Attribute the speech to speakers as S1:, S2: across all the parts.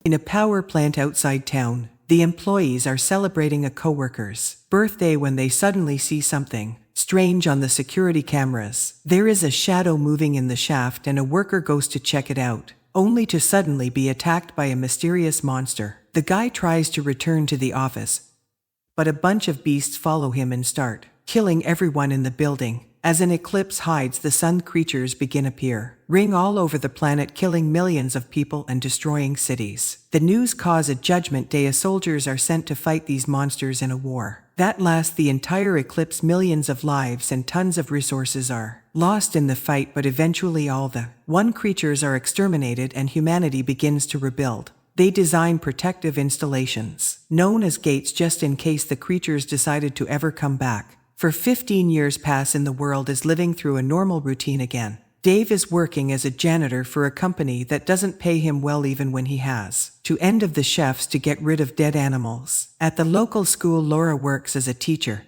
S1: In a power plant outside town, the employees are celebrating a coworker's birthday when they suddenly see something strange on the security cameras. There is a shadow moving in the shaft and a worker goes to check it out, only to suddenly be attacked by a mysterious monster. The guy tries to return to the office, but a bunch of beasts follow him and start killing everyone in the building. As an eclipse hides the sun, creatures begin appearing all over the planet, killing millions of people and destroying cities. The news cause a judgment day. Soldiers are sent to fight these monsters in a war that lasts the entire eclipse. Millions of lives and tons of resources are lost in the fight, but eventually all the creatures are exterminated and humanity begins to rebuild. They design protective installations, known as gates, just in case the creatures decided to ever come back. For 15 years pass and the world is living through a normal routine again. Dave is working as a janitor for a company that doesn't pay him well, even when he has to end of the chefs to get rid of dead animals. At the local school, Laura works as a teacher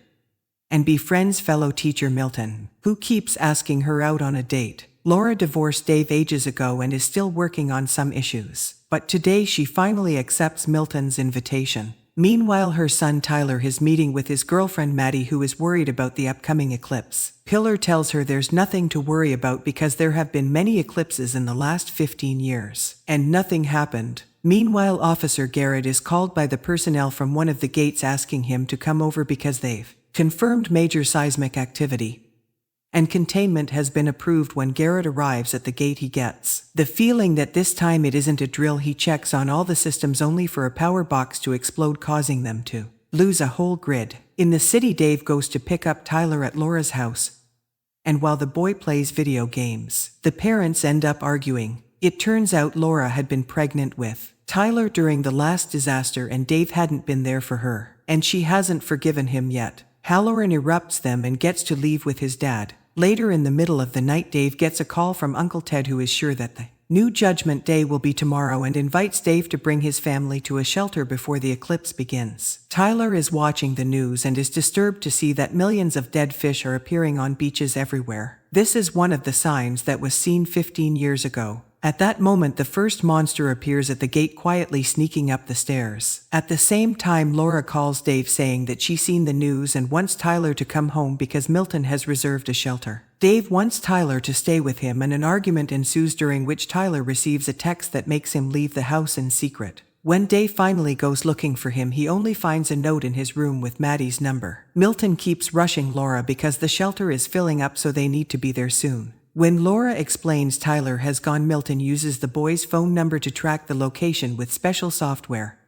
S1: and befriends fellow teacher Milton, who keeps asking her out on a date. Laura divorced Dave ages ago and is still working on some issues, but today she finally accepts Milton's invitation. Meanwhile, her son Tyler is meeting with his girlfriend Maddie, who is worried about the upcoming eclipse. Pillar tells her there's nothing to worry about because there have been many eclipses in the last 15 years, and nothing happened. Meanwhile, Officer Garrett is called by the personnel from one of the gates asking him to come over because they've confirmed major seismic activity, and containment has been approved. When Garrett arrives at the gate, he gets the feeling that this time it isn't a drill. He checks on all the systems only for a power box to explode, causing them to lose a whole grid. In the city, Dave goes to pick up Tyler at Laura's house, and while the boy plays video games, the parents end up arguing. It turns out Laura had been pregnant with Tyler during the last disaster and Dave hadn't been there for her, and she hasn't forgiven him yet. Halloran erupts them and gets to leave with his dad. Later in the middle of the night, Dave gets a call from Uncle Ted, who is sure that the new Judgment Day will be tomorrow and invites Dave to bring his family to a shelter before the eclipse begins. Tyler is watching the news and is disturbed to see that millions of dead fish are appearing on beaches everywhere. This is one of the signs that was seen 15 years ago. At that moment, the first monster appears at the gate, quietly sneaking up the stairs. At the same time, Laura calls Dave saying that she's seen the news and wants Tyler to come home because Milton has reserved a shelter. Dave wants Tyler to stay with him and an argument ensues, during which Tyler receives a text that makes him leave the house in secret. When Dave finally goes looking for him, he only finds a note in his room with Maddie's number. Milton keeps rushing Laura because the shelter is filling up, so they need to be there soon. When Laura explains Tyler has gone, Milton uses the boy's phone number to track the location with special software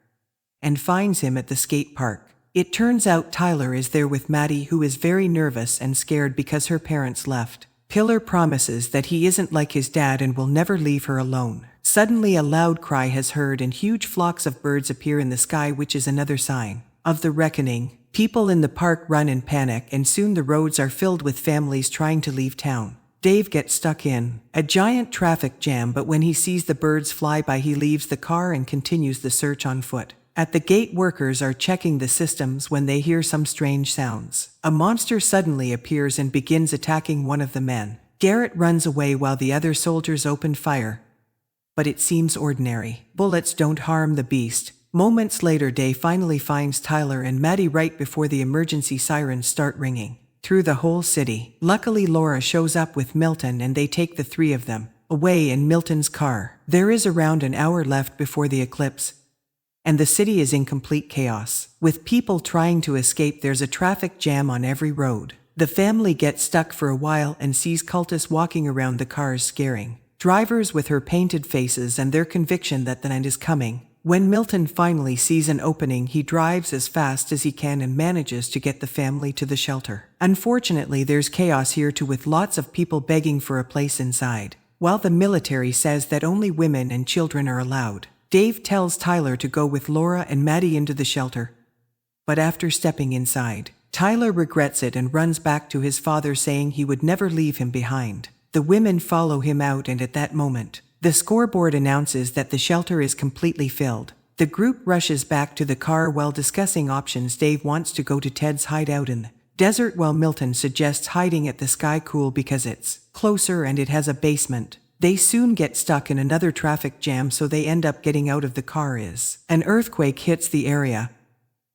S1: and finds him at the skate park. It turns out Tyler is there with Maddie, who is very nervous and scared because her parents left. Pillar promises that he isn't like his dad and will never leave her alone. Suddenly, a loud cry is heard and huge flocks of birds appear in the sky, which is another sign of the reckoning. People in the park run in panic and soon the roads are filled with families trying to leave town. Dave gets stuck in a giant traffic jam, but when he sees the birds fly by, he leaves the car and continues the search on foot. At the gate, workers are checking the systems when they hear some strange sounds. A monster suddenly appears and begins attacking one of the men. Garrett runs away while the other soldiers open fire, but it seems ordinary. Bullets don't harm the beast. Moments later, Dave finally finds Tyler and Maddie right before the emergency sirens start ringing through the whole city. Luckily, Laura shows up with Milton and they take the three of them away in Milton's car. There is around an hour left before the eclipse, and the city is in complete chaos. With people trying to escape, there's a traffic jam on every road. The family gets stuck for a while and sees cultists walking around the cars, scaring drivers with her painted faces and their conviction that the end is coming. When Milton finally sees an opening, he drives as fast as he can and manages to get the family to the shelter. Unfortunately, there's chaos here too, with lots of people begging for a place inside. While the military says that only women and children are allowed, Dave tells Tyler to go with Laura and Maddie into the shelter. But after stepping inside, Tyler regrets it and runs back to his father, saying he would never leave him behind. The women follow him out, and at that moment, the scoreboard announces that the shelter is completely filled. The group rushes back to the car while discussing options. Dave wants to go to Ted's hideout in the desert, while Milton suggests hiding at the Sky Cool because it's closer and it has a basement. They soon get stuck in another traffic jam, so they end up getting out of the car. An earthquake hits the area,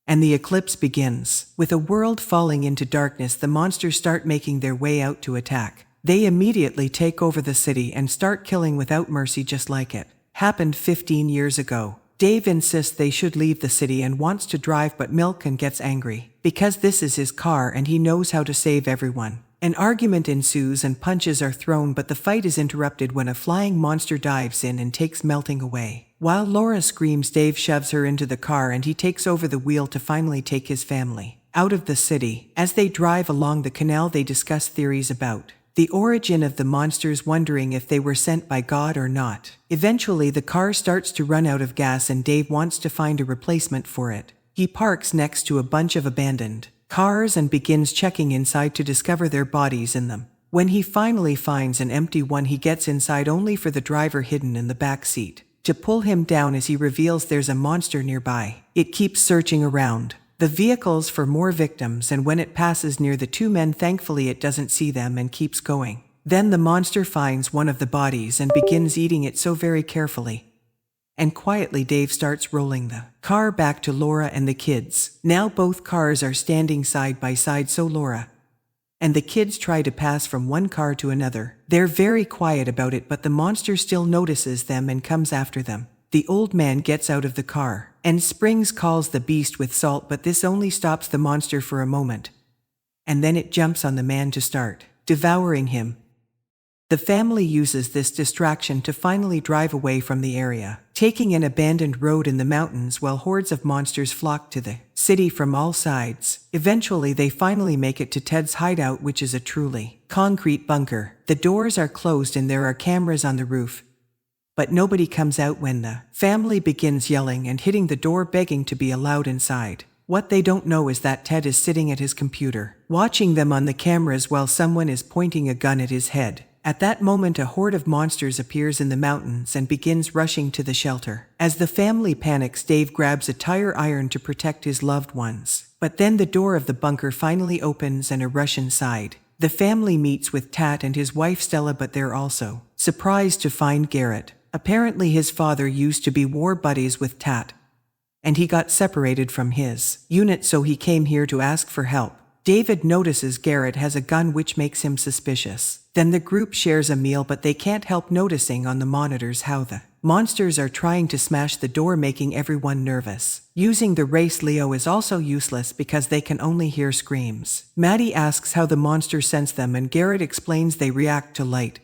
S1: and the eclipse begins. With a world falling into darkness, the monsters start making their way out to attack. They immediately take over the city and start killing without mercy, just like it happened 15 years ago. Dave insists they should leave the city and wants to drive, but Milken gets angry because this is his car and he knows how to save everyone. An argument ensues and punches are thrown, but the fight is interrupted when a flying monster dives in and takes Melting away. While Laura screams, Dave shoves her into the car and he takes over the wheel to finally take his family out of the city. As they drive along the canal, they discuss theories about the origin of the monsters, wondering if they were sent by God or not. Eventually, the car starts to run out of gas and Dave wants to find a replacement for it. He parks next to a bunch of abandoned cars and begins checking inside to discover their bodies in them. When he finally finds an empty one, he gets inside, only for the driver hidden in the back seat to pull him down as he reveals there's a monster nearby. It keeps searching around the vehicles for more victims, and when it passes near the two men, thankfully it doesn't see them and keeps going. Then the monster finds one of the bodies and begins eating it so very carefully and quietly. Dave starts rolling the car back to Laura and the kids. Now both cars are standing side by side, so Laura and the kids try to pass from one car to another. They're very quiet about it, but the monster still notices them and comes after them. The old man gets out of the car and Springs calls the beast with salt, but this only stops the monster for a moment, and then it jumps on the man to start devouring him. The family uses this distraction to finally drive away from the area, taking an abandoned road in the mountains while hordes of monsters flock to the city from all sides. Eventually, they finally make it to Ted's hideout, which is a truly concrete bunker. The doors are closed and there are cameras on the roof, but nobody comes out when the family begins yelling and hitting the door, begging to be allowed inside. What they don't know is that Ted is sitting at his computer, watching them on the cameras while someone is pointing a gun at his head. At that moment, a horde of monsters appears in the mountains and begins rushing to the shelter. As the family panics, Dave grabs a tire iron to protect his loved ones. But then the door of the bunker finally opens and a rush inside. The family meets with Tat and his wife Stella, but they're also surprised to find Garrett. Apparently his father used to be war buddies with Tat, and he got separated from his unit, so he came here to ask for help. David notices Garrett has a gun, which makes him suspicious. Then the group shares a meal, but they can't help noticing on the monitors how the monsters are trying to smash the door, making everyone nervous. Using the race Leo is also useless because they can only hear screams. Maddie asks how the monsters sense them, and Garrett explains they react to light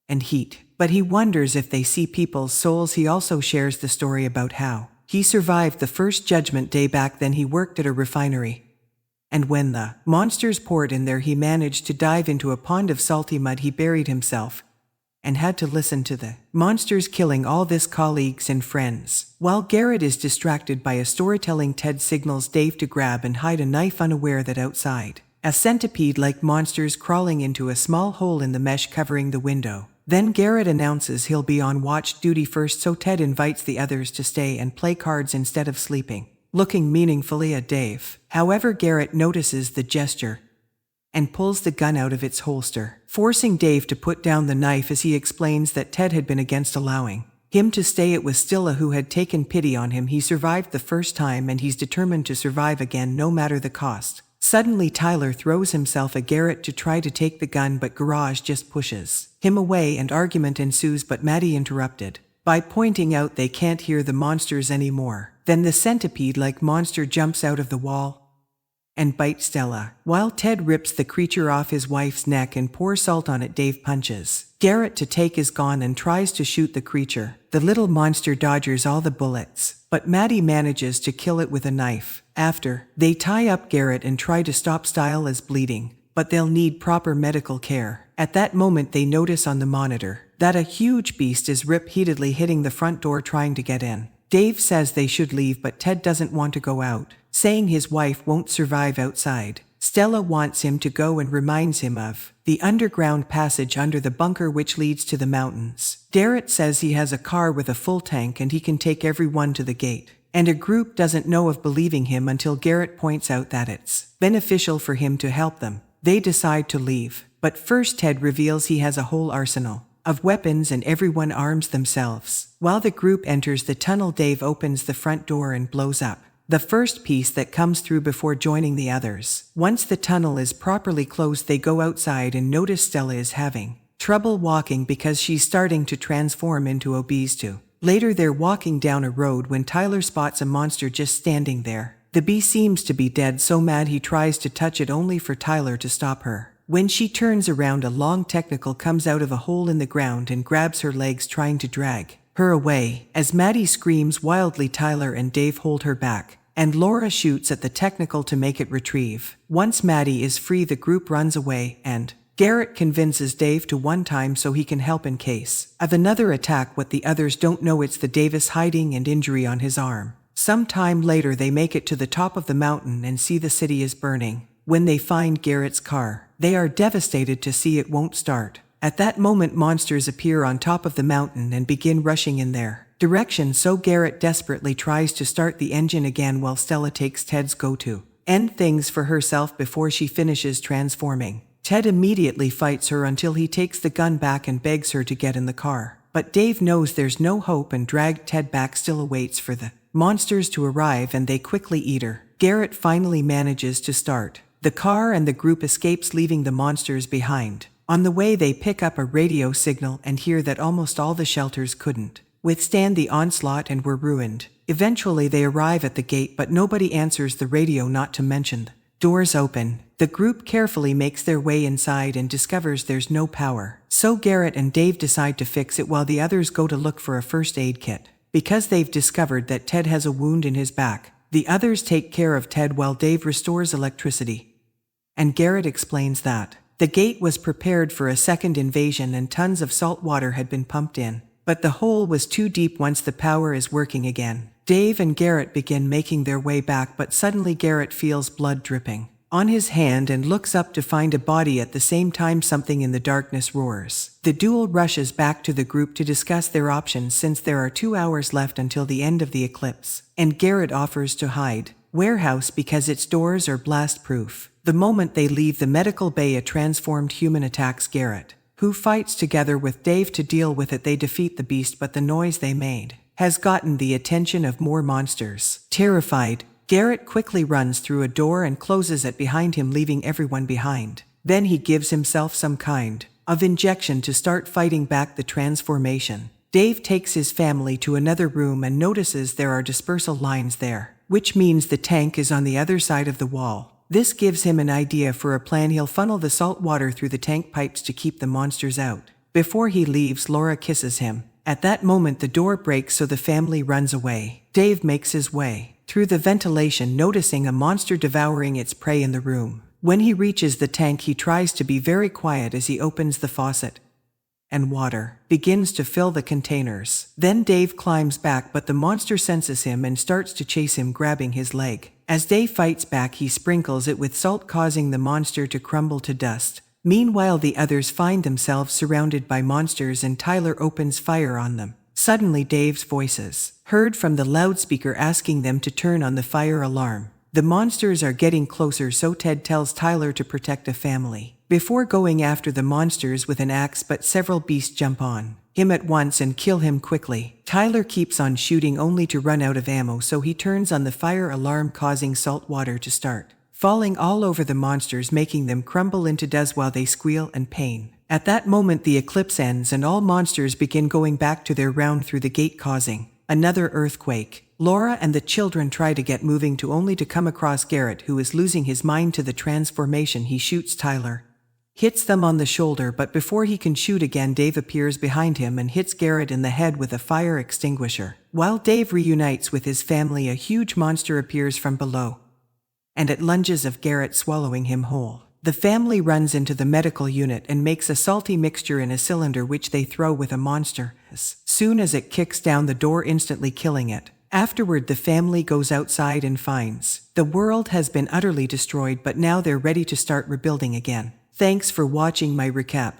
S1: and heat, but he wonders if they see people's souls. He also shares the story about how he survived the first Judgment Day. Back then he worked at a refinery, and when the monsters poured in there, he managed to dive into a pond of salty mud. He buried himself and had to listen to the monsters killing all his colleagues and friends. While Garrett is distracted by a storytelling, Ted signals Dave to grab and hide a knife, unaware that outside a centipede-like monster's crawling into a small hole in the mesh covering the window. Then Garrett announces he'll be on watch duty first, so Ted invites the others to stay and play cards instead of sleeping, looking meaningfully at Dave. However, Garrett notices the gesture and pulls the gun out of its holster, forcing Dave to put down the knife as he explains that Ted had been against allowing him to stay. It was Stella who had taken pity on him. He survived the first time and he's determined to survive again, no matter the cost. Suddenly, Tyler throws himself at Garrett to try to take the gun, but Garage just pushes him away and argument ensues, but Maddie interrupted by pointing out they can't hear the monsters anymore. Then the centipede-like monster jumps out of the wall and bites Stella. While Ted rips the creature off his wife's neck and pours salt on it, Dave punches Garrett to take his gun and tries to shoot the creature. The little monster dodges all the bullets, but Maddie manages to kill it with a knife. After, they tie up Garrett and try to stop Style as bleeding, but they'll need proper medical care. At that moment, they notice on the monitor that a huge beast is repeatedly hitting the front door trying to get in. Dave says they should leave, but Ted doesn't want to go out, saying his wife won't survive outside. Stella wants him to go and reminds him of the underground passage under the bunker which leads to the mountains. Garrett says he has a car with a full tank and he can take everyone to the gate, and a group doesn't know of believing him until Garrett points out that it's beneficial for him to help them. They decide to leave, but first Ted reveals he has a whole arsenal of weapons and everyone arms themselves. While the group enters the tunnel, Dave opens the front door and blows up the first piece that comes through before joining the others. Once the tunnel is properly closed, they go outside and notice Stella is having trouble walking because she's starting to transform into a beast too. Later they're walking down a road when Tyler spots a monster just standing there. The bee seems to be dead, so mad he tries to touch it only for Tyler to stop her. When she turns around, a long tentacle comes out of a hole in the ground and grabs her legs, trying to drag her away. As Maddie screams wildly, Tyler and Dave hold her back, and Laura shoots at the tentacle to make it retrieve. Once Maddie is free, the group runs away, and Garrett convinces Dave to one time so he can help in case of another attack. What the others don't know, it's the Davis hiding and injury on his arm. Some time later they make it to the top of the mountain and see the city is burning. When they find Garrett's car, they are devastated to see it won't start. At that moment, monsters appear on top of the mountain and begin rushing in their direction, so Garrett desperately tries to start the engine again while Stella takes Ted's go to end things for herself before she finishes transforming. Ted immediately fights her until he takes the gun back and begs her to get in the car. But Dave knows there's no hope and dragged Ted back. Still waits for the monsters to arrive and they quickly eat her. Garrett finally manages to start the car and the group escapes, leaving the monsters behind. On the way they pick up a radio signal and hear that almost all the shelters couldn't withstand the onslaught and were ruined. Eventually they arrive at the gate, but nobody answers the radio, not to mention the doors open. The group carefully makes their way inside and discovers there's no power. So Garrett and Dave decide to fix it while the others go to look for a first aid kit. Because they've discovered that Ted has a wound in his back, the others take care of Ted while Dave restores electricity. And Garrett explains that the gate was prepared for a second invasion and tons of salt water had been pumped in. But the hole was too deep once the power is working again. Dave and Garrett begin making their way back, but suddenly Garrett feels blood dripping on his hand and looks up to find a body. At the same time, something in the darkness roars. The duo rushes back to the group to discuss their options, since there are 2 hours left until the end of the eclipse, and Garrett offers to hide warehouse because its doors are blast-proof. The moment they leave the medical bay, a transformed human attacks Garrett, who fights together with Dave to deal with it. They defeat the beast, but the noise they made has gotten the attention of more monsters. Terrified, Garrett quickly runs through a door and closes it behind him, leaving everyone behind. Then he gives himself some kind of injection to start fighting back the transformation. Dave takes his family to another room and notices there are dispersal lines there, which means the tank is on the other side of the wall. This gives him an idea for a plan. He'll funnel the salt water through the tank pipes to keep the monsters out. Before he leaves, Laura kisses him. At that moment the door breaks, so the family runs away. Dave makes his way through the ventilation, noticing a monster devouring its prey in the room. When he reaches the tank, he tries to be very quiet as he opens the faucet, and water begins to fill the containers. Then Dave climbs back, but the monster senses him and starts to chase him, grabbing his leg. As Dave fights back, he sprinkles it with salt, causing the monster to crumble to dust. Meanwhile, the others find themselves surrounded by monsters and Tyler opens fire on them. Suddenly Dave's voice is heard from the loudspeaker asking them to turn on the fire alarm. The monsters are getting closer, so Ted tells Tyler to protect the family before going after the monsters with an axe, but several beasts jump on him at once and kill him quickly. Tyler keeps on shooting only to run out of ammo, so he turns on the fire alarm, causing salt water to start falling all over the monsters, making them crumble into dust while they squeal in pain. At that moment the eclipse ends and all monsters begin going back to their round through the gate, causing another earthquake. Laura and the children try to get moving only to come across Garrett, who is losing his mind to the transformation. He shoots Tyler, hits them on the shoulder, but before he can shoot again, Dave appears behind him and hits Garrett in the head with a fire extinguisher. While Dave reunites with his family, a huge monster appears from below, and it lunges of Garrett, swallowing him whole. The family runs into the medical unit and makes a salty mixture in a cylinder, which they throw with a monster. As soon as it kicks down the door, instantly killing it. Afterward, the family goes outside and finds the world has been utterly destroyed, but now they're ready to start rebuilding again. Thanks for watching my recap.